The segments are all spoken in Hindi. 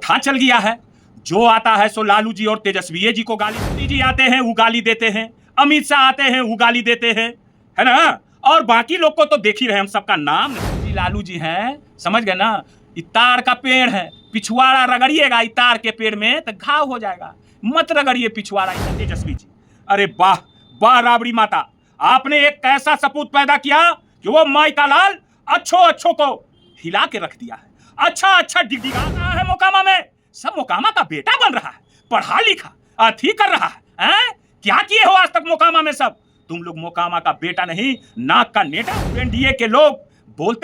प्रथा चल गया है, जो आता है सो लालू जी और तेजस्वी जी को गाली। मोदी जी आते हैं वो गाली देते हैं, अमित शाह आते हैं वो गाली देते हैं, है ना। और बाकी लोग को तो देख ही रहे हम, सबका नाम नहीं। लालू जी हैं, समझ गए ना। इतार का पेड़ है, पिछवाड़ा रगड़िएगा इतार के पेड़ में तो घाव हो जाएगा, मत रगड़िए पिछवाड़ा। तेजस्वी जी, अरे वाह वाह राबड़ी माता, आपने एक ऐसा सपूत पैदा किया कि वो माई का लाल अच्छो को हिला के रख दिया है। अच्छा डिगडिगा रहा है मोकामा में, सब मोकामा का बेटा बन रहा है, पढ़ा लिखा अथी कर रहा है। क्या किए हो आज तक मोकामा में सब? तुम लोग मोकामा का बेटा नहीं, नाक का नेटा। एनडीए के लोग बोल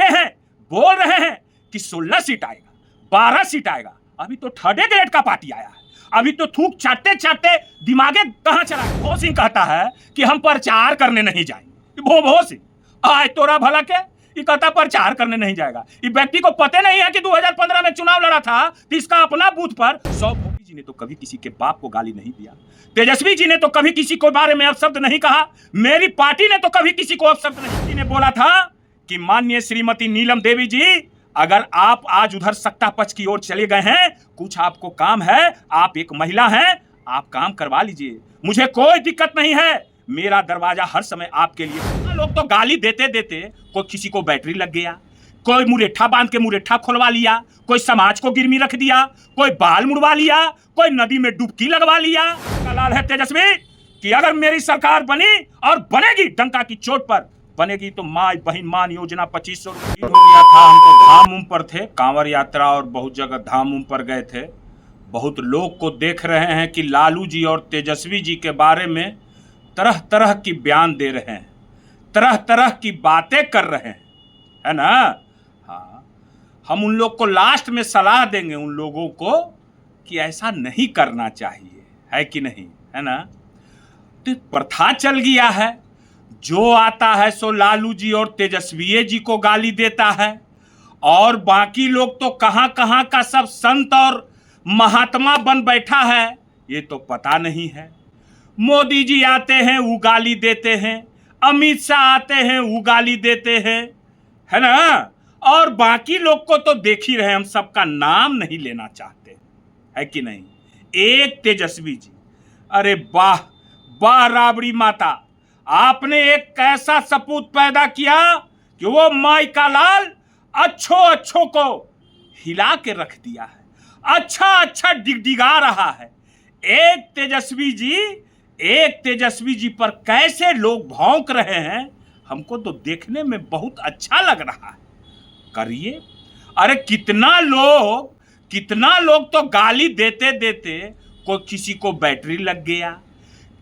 रहे हैं कि 16 सीट आएगा, 12 सीट आएगा। अभी तो थर्ड ग्रेड का पार्टी आया है, अभी तो थूक चाटते दिमागे कहां चला। भो सिंह कहता है कि हम प्रचार करने नहीं जाएंगे। भो सिंह आए तोरा भला के, ये कहता प्रचार करने नहीं जाएगा। ये व्यक्ति को पता नहीं है कि 2015 में चुनाव लड़ा था तो इसका अपना बूथ पर 100। मोदी जी ने तो कभी किसी के बाप को गाली नहीं दिया, तेजस्वी जी ने तो कभी किसी को बारे में अपशब्द नहीं कहा, मेरी पार्टी ने तो कभी किसी को अपशब्द नहीं। ने बोला था कि माननीय श्रीमती नीलम देवी जी, अगर आप आज उधर सत्ता पक्ष की ओर चले गए हैं, कुछ आपको काम है, आप एक महिला हैं, आप काम करवा लीजिए, मुझे कोई दिक्कत नहीं है, मेरा दरवाजा हर समय आपके लिए। लोग तो गाली देते कोई किसी को बैटरी लग गया, कोई मुरेठा बांध के मुरेठा खोलवा लिया, कोई समाज को गिरमी रख दिया, कोई बाल मुड़वा लिया, कोई नदी में डुबकी लगवा लिया। लाल है तेजस्वी कि अगर मेरी सरकार बनी और बनेगी, डंका की चोट पर बनेगी, तो माँ बहन मान योजना 2500 हो गया था। हम तो धाम पर थे, कांवर यात्रा और बहुत जगह धाम पर गए थे। बहुत लोग को देख रहे हैं कि लालू जी और तेजस्वी जी के बारे में तरह तरह की बयान दे रहे हैं, तरह तरह की बातें कर रहे हैं, है ना। हाँ, हम उन लोग को लास्ट में सलाह देंगे, उन लोगों को, कि ऐसा नहीं करना चाहिए, है कि नहीं, है ना। तो प्रथा चल गया है, जो आता है सो लालू जी और तेजस्वी जी को गाली देता है, और बाकी लोग तो कहां कहां का सब संत और महात्मा बन बैठा है, ये तो पता नहीं है। मोदी जी आते हैं वो गाली देते हैं, अमित शाह आते हैं वो गाली देते हैं, है ना। और बाकी लोग को तो देख ही रहे हम, सबका नाम नहीं लेना चाहते, है कि नहीं। एक तेजस्वी जी, अरे वाह वाह राबड़ी माता, आपने एक ऐसा सपूत पैदा किया कि वो माई का लाल अच्छो को हिला के रख दिया है। अच्छा डिगडिगा रहा है। एक तेजस्वी जी पर कैसे लोग भौंक रहे हैं, हमको तो देखने में बहुत अच्छा लग रहा है। करिए, अरे कितना लोग तो गाली देते कोई किसी को बैटरी लग गया,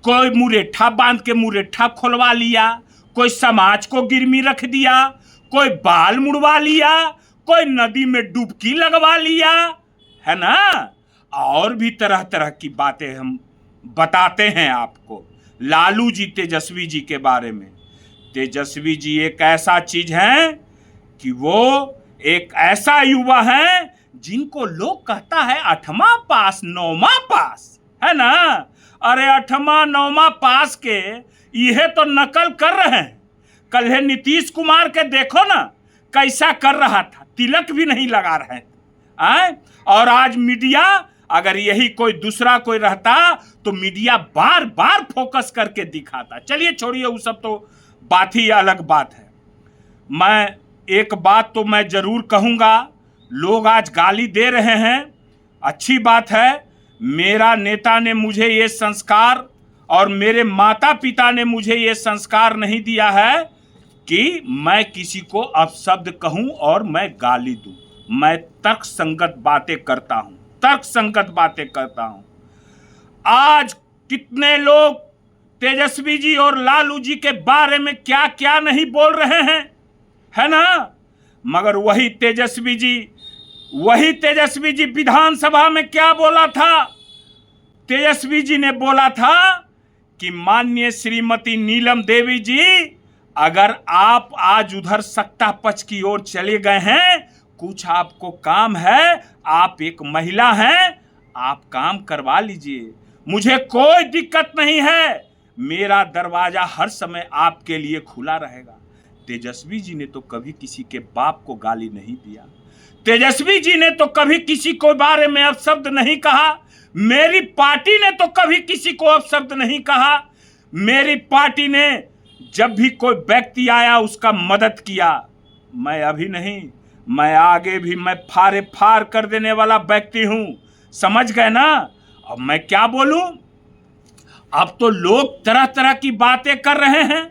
कोई मुरेठा बांध के मुरेठा खोलवा लिया, कोई समाज को गिरमी रख दिया, कोई बाल मुड़वा लिया, कोई नदी में डुबकी लगवा लिया, है ना। और भी तरह तरह की बातें हम बताते हैं आपको लालू जी तेजस्वी जी के बारे में। तेजस्वी जी एक ऐसा चीज है कि वो एक ऐसा युवा है जिनको लोग कहता है 8वां पास 9वां पास, है ना। अरे 8वां 9वां पास के यह तो नकल कर रहे हैं। कल है नीतीश कुमार के देखो ना कैसा कर रहा था, तिलक भी नहीं लगा रहे हैं। और आज मीडिया, अगर यही कोई दूसरा कोई रहता तो मीडिया बार बार फोकस करके दिखाता। चलिए छोड़िए, वो सब तो बात ही अलग बात है। मैं एक बात तो मैं जरूर कहूँगा, लोग आज गाली दे रहे हैं, अच्छी बात है। मेरा नेता ने मुझे ये संस्कार और मेरे माता पिता ने मुझे ये संस्कार नहीं दिया है कि मैं किसी को अपशब्द कहूँ और मैं गाली दूँ। मैं तर्कसंगत बातें करता हूँ। आज कितने लोग तेजस्वी जी और लालू जी के बारे में क्या क्या नहीं बोल रहे हैं, है ना। मगर वही तेजस्वी जी विधानसभा में क्या बोला था? तेजस्वी जी ने बोला था कि माननीय श्रीमती नीलम देवी जी, अगर आप आज उधर सत्ता पक्ष की ओर चले गए हैं, कुछ आपको काम है, आप एक महिला हैं, आप काम करवा लीजिए, मुझे कोई दिक्कत नहीं है, मेरा दरवाजा हर समय आपके लिए खुला रहेगा। तेजस्वी जी ने तो कभी किसी के बाप को गाली नहीं दिया, तेजस्वी जी ने तो कभी किसी को बारे में अपशब्द नहीं कहा, मेरी पार्टी ने तो कभी किसी को अपशब्द नहीं कहा। मेरी पार्टी ने जब भी कोई व्यक्ति आया उसका मदद किया। मैं अभी नहीं, मैं आगे भी मैं फारे फार कर देने वाला व्यक्ति हूं, समझ गए ना। अब मैं क्या बोलूं, अब तो लोग तरह तरह की बातें कर रहे हैं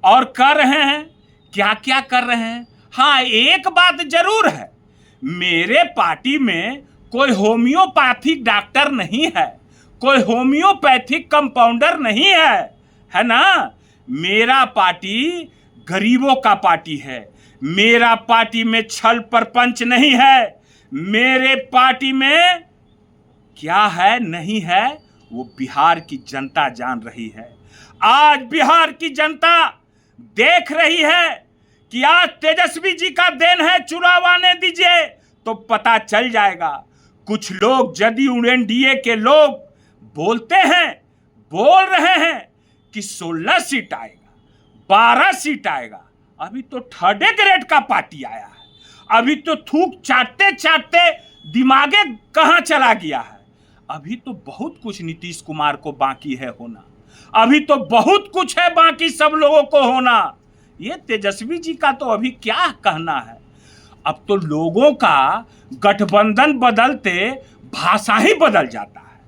और कर रहे हैं, क्या क्या कर रहे हैं। हाँ, एक बात जरूर है, मेरे पार्टी में कोई होम्योपैथिक डॉक्टर नहीं है, कोई होम्योपैथिक कंपाउंडर नहीं है ना। मेरा पार्टी गरीबों का पार्टी है, मेरा पार्टी में छल प्रपंच नहीं है, मेरे पार्टी में क्या है नहीं है वो बिहार की जनता जान रही है। आज बिहार की जनता देख रही है कि आज तेजस्वी जी का देन है, चुनाव आने दीजिए तो पता चल जाएगा। कुछ लोग जदयू एनडीए के लोग बोलते हैं, बोल रहे हैं कि 16 सीट आएगा, 12 सीट आएगा। अभी तो थर्ड ग्रेड का पार्टी आया है, अभी तो थूक चाटते चाटते दिमागे कहां चला गया है। अभी तो बहुत कुछ नीतीश कुमार को बाकी है होना, अभी तो बहुत कुछ है बाकी सब लोगों को होना। ये तेजस्वी जी का तो अभी क्या कहना है। अब तो लोगों का गठबंधन बदलते भाषा ही बदल जाता है,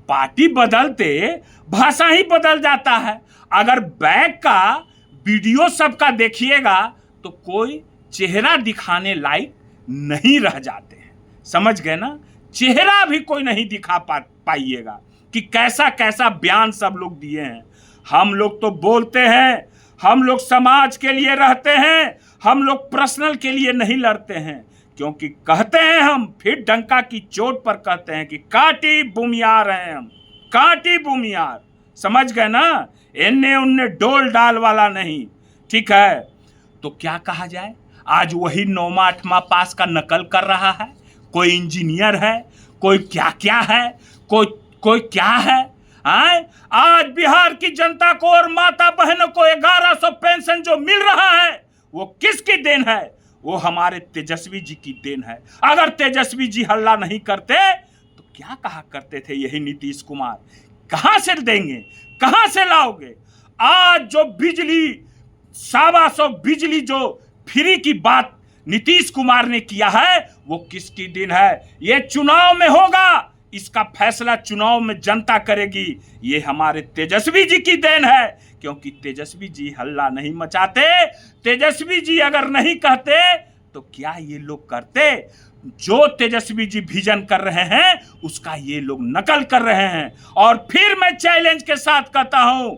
पार्टी बदलते भाषा ही बदल जाता है। अगर बैक का वीडियो सबका देखिएगा तो कोई चेहरा दिखाने लायक नहीं रह जाते हैं, समझ गए ना। चेहरा भी कोई नहीं दिखा पाइएगा कि कैसा कैसा बयान सब लोग दिए हैं। हम लोग तो बोलते हैं, हम लोग समाज के लिए रहते हैं, हम लोग पर्सनल के लिए नहीं लड़ते हैं, क्योंकि कहते हैं हम, फिर डंका की चोट पर कहते हैं कि काटी बुमियार हैं हम, काटी बुमियार, समझ गए ना। इन्ने उन्ने डोल डाल वाला नहीं, ठीक है। तो क्या कहा जाए, आज वही 9वां 8वां पास का नकल कर रहा है, कोई इंजीनियर है, कोई क्या क्या है, कोई क्या है। आज बिहार की जनता को और माता बहनों को 1100 पेंशन जो मिल रहा है वो किसकी देन है, वो हमारे तेजस्वी जी की देन है। अगर तेजस्वी जी हल्ला नहीं करते तो क्या कहा करते थे यही नीतीश कुमार, कहां से देंगे, कहां से लाओगे। आज जो बिजली 125 बिजली जो फ्री की बात नीतीश कुमार ने किया है वो किसकी देन है। ये चुनाव में होगा, इसका फैसला चुनाव में जनता करेगी। ये हमारे तेजस्वी जी की देन है, क्योंकि तेजस्वी जी हल्ला नहीं मचाते, तेजस्वी जी अगर नहीं कहते तो क्या ये लोग करते। जो तेजस्वी जी विजन कर रहे हैं उसका ये लोग नकल कर रहे हैं। और फिर मैं चैलेंज के साथ कहता हूं,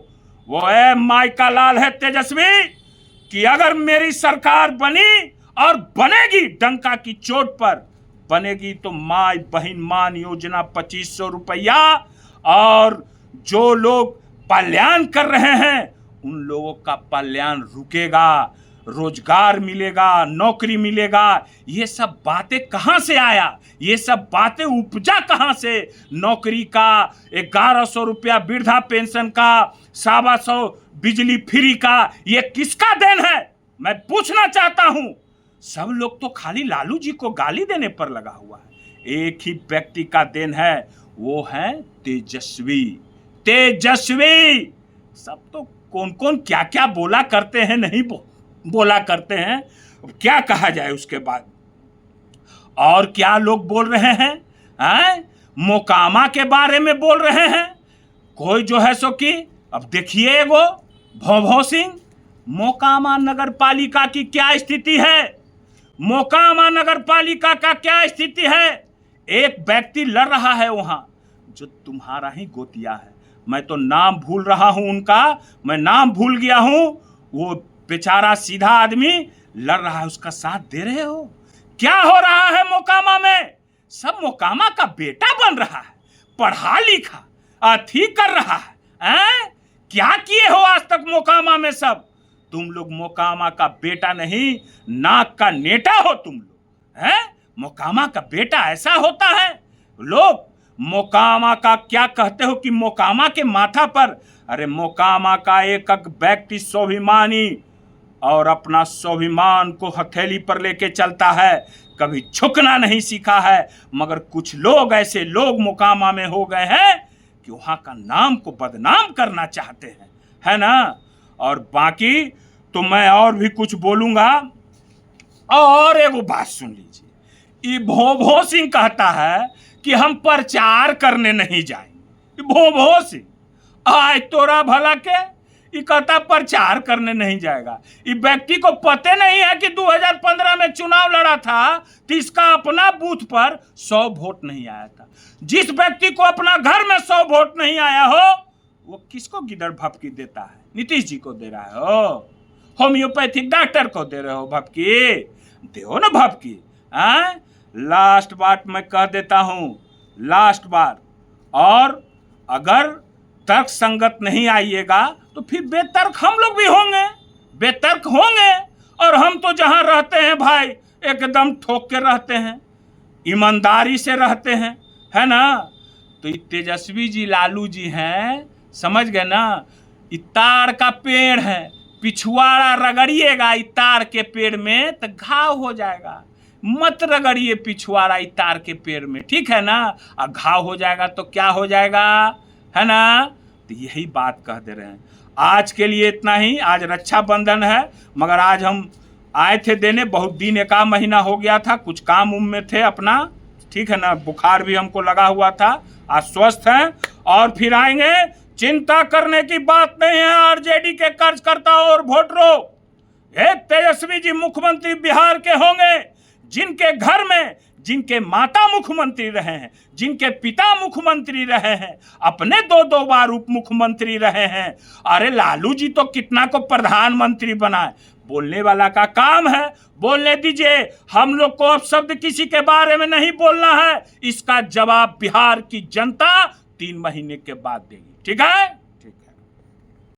वो माइका लाल है तेजस्वी, कि अगर मेरी सरकार बनी और बनेगी, डंका की चोट पर बनेगी, तो माई बहन मान योजना 2500 रुपया, और जो लोग पलायन कर रहे हैं उन लोगों का पलायन रुकेगा, रोजगार मिलेगा, नौकरी मिलेगा। ये सब बातें कहां से आया, ये सब बातें उपजा कहां से। नौकरी का 1100 रुपया, वृद्धा पेंशन का 125 बिजली फ्री का, ये किसका देन है मैं पूछना चाहता हूं। सब लोग तो खाली लालू जी को गाली देने पर लगा हुआ है। एक ही व्यक्ति का देन है, वो है तेजस्वी। तेजस्वी सब तो कौन कौन क्या क्या बोला करते हैं, नहीं बोला करते हैं, क्या कहा जाए उसके बाद। और क्या लोग बोल रहे हैं, मोकामा के बारे में बोल रहे हैं। कोई जो है सो कि अब देखिए, एगो भौभौ सिंह, मोकामा नगर पालिका की क्या स्थिति है, मोकामा नगर पालिका का क्या स्थिति है। एक व्यक्ति लड़ रहा है वहां जो तुम्हारा ही गोतिया है, मैं तो नाम भूल रहा हूं उनका, मैं नाम भूल गया हूं। वो बेचारा सीधा आदमी लड़ रहा है, उसका साथ दे रहे हो। क्या हो रहा है मोकामा में, सब मोकामा का बेटा बन रहा है, पढ़ा लिखा ठीक कर रहा है। क्या किए हो आज तक मोकामा में सब। तुम लोग मोकामा का बेटा नहीं, नाक का नेटा हो तुम लोग, हैं। मोकामा का बेटा ऐसा होता है। लोग मोकामा का क्या कहते हो कि मोकामा के माथा पर, अरे मोकामा का एक एक व्यक्ति स्वाभिमानी और अपना स्वाभिमान को हथेली पर लेके चलता है। कभी झुकना नहीं सीखा है। मगर कुछ लोग ऐसे लोग मोकामा में हो गए हैं कि वहां का नाम को बदनाम करना चाहते हैं, है ना। और बाकी तो मैं और भी कुछ बोलूंगा। और एगो बात सुन लीजिए, ये भोभो सिंह कहता है कि हम प्रचार करने नहीं जाएंगे। भोभो सिंह आय तोरा भला के, ये कहता प्रचार करने नहीं जाएगा। ये व्यक्ति को पता नहीं है कि 2015 में चुनाव लड़ा था तो इसका अपना बूथ पर 100 वोट नहीं आया था। जिस व्यक्ति को अपना घर में 100 वोट नहीं आया हो वो किसको गिदड़ भपकी देता है? नीतीश जी को दे रहा हो, होम्योपैथिक डॉक्टर को दे रहे हो भपकी, दो ना भपकी। लास्ट बात मैं कह देता हूं, लास्ट बार, और अगर तर्क संगत नहीं आइएगा तो फिर बेतर्क हम लोग भी होंगे, बेतर्क होंगे। और हम तो जहां रहते हैं भाई एकदम ठोक के रहते हैं, ईमानदारी से रहते हैं, है ना। तो तेजस्वी जी लालू जी हैं, समझ गए ना। इतार का पेड़ है, पिछवाड़ा रगड़िएगा इतार के पेड़ में तो घाव हो जाएगा। मत रगड़िए पिछवाड़ा इतार के पेड़ में, ठीक है ना। और घाव हो जाएगा तो क्या हो जाएगा, है ना। तो यही बात कह दे रहे हैं। आज के लिए इतना ही। आज रक्षाबंधन है, मगर आज हम आए थे देने, बहुत दिन, 1 महीना हो गया था, कुछ काम उम में थे अपना, ठीक है ना। बुखार भी हमको लगा हुआ था, आज स्वस्थ हैं और फिर आएंगे। चिंता करने की बात नहीं है आरजेडी के कार्यकर्ताओं और वोटरों। ये तेजस्वी जी मुख्यमंत्री बिहार के होंगे, जिनके घर में जिनके माता मुख्यमंत्री रहे हैं, जिनके पिता मुख्यमंत्री रहे हैं, अपने 2-2 बार उप मुख्यमंत्री रहे हैं। अरे लालू जी तो कितना को प्रधानमंत्री बनाए, बोलने वाला का काम है, बोलने दीजिए। हम लोग को अब शब्द किसी के बारे में नहीं बोलना है। इसका जवाब बिहार की जनता 3 महीने के बाद देगी, ठीक है।